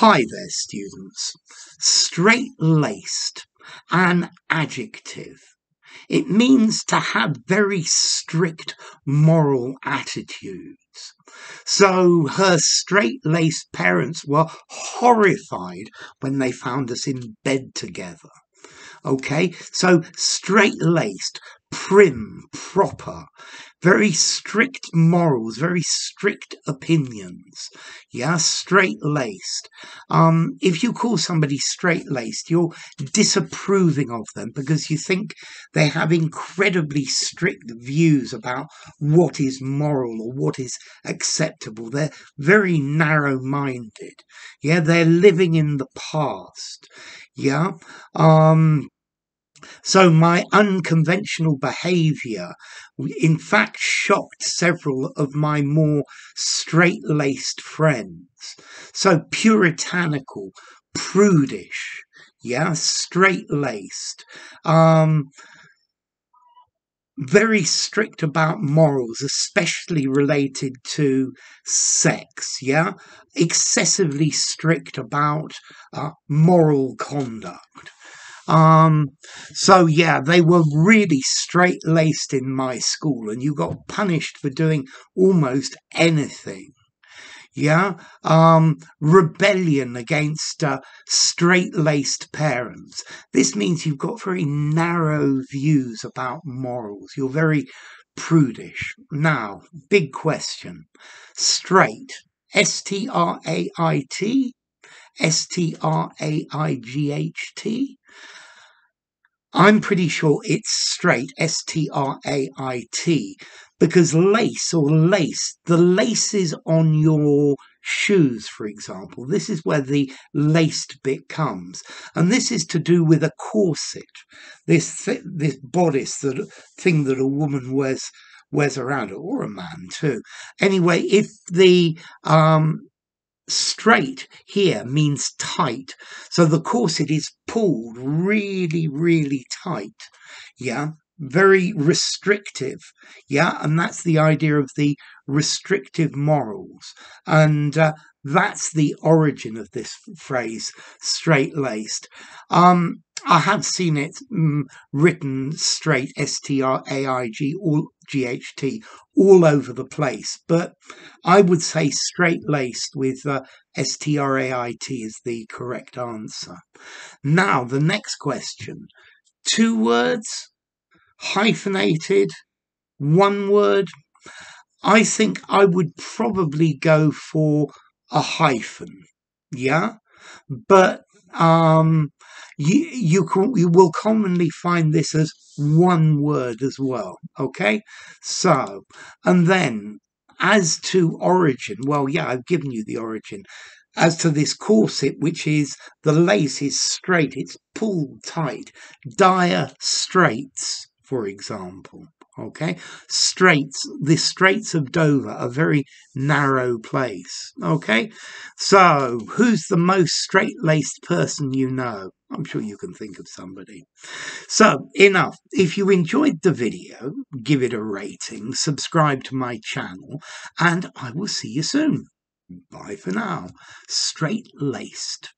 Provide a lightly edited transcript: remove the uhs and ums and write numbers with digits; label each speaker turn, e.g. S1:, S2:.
S1: Hi there, students. Straight-laced, an adjective. It means to have very strict moral attitudes. So her straight-laced parents were horrified when they found us in bed together. Okay, so straight-laced, prim, proper, very strict morals, very strict opinions. Yeah, straight-laced. If you call somebody straight-laced, you're disapproving of them because you think they have incredibly strict views about what is moral or what is acceptable. They're very narrow-minded. Yeah, they're living in the past. Yeah. So my unconventional behaviour, in fact, shocked several of my more straight-laced friends. So puritanical, prudish, yeah, straight-laced, very strict about morals, especially related to sex, yeah, excessively strict about moral conduct. So yeah, they were really straight-laced in my school, and you got punished for doing almost anything. Yeah, rebellion against straight-laced parents. This means you've got very narrow views about morals. You're very prudish. Now, big question. Straight, S-T-R-A-I-T, S-T-R-A-I-G-H-T. I'm pretty sure it's straight, S-T-R-A-I-T, because lace or lace, the laces on your shoes, for example, this is where the laced bit comes. And this is to do with a corset, this bodice, that thing that a woman wears around, or a man too. Anyway, if the straight here means tight, so the corset is pulled really, really tight. Yeah, very restrictive. Yeah, and that's the idea of the restrictive morals, and that's the origin of this phrase, straight-laced. I have seen it written straight, S-T-R-A-I-G, or G-H-T, all over the place, but I would say straight-laced with S-T-R-A-I-T is the correct answer. Now, the next question. 2 words, hyphenated, 1 word. I think I would probably go for a hyphen. Yeah, but you will commonly find this as 1 word as well. Okay, so, and then as to origin, well, yeah, I've given you the origin. As to this corset, which is the lace is straight, it's pulled tight. Dire straits, for example. Okay, straits, the Straits of Dover, a very narrow place. Okay, so who's the most straight-laced person you know? I'm sure you can think of somebody. So, enough. If you enjoyed the video, give it a rating, subscribe to my channel, and I will see you soon. Bye for now. Straight-laced.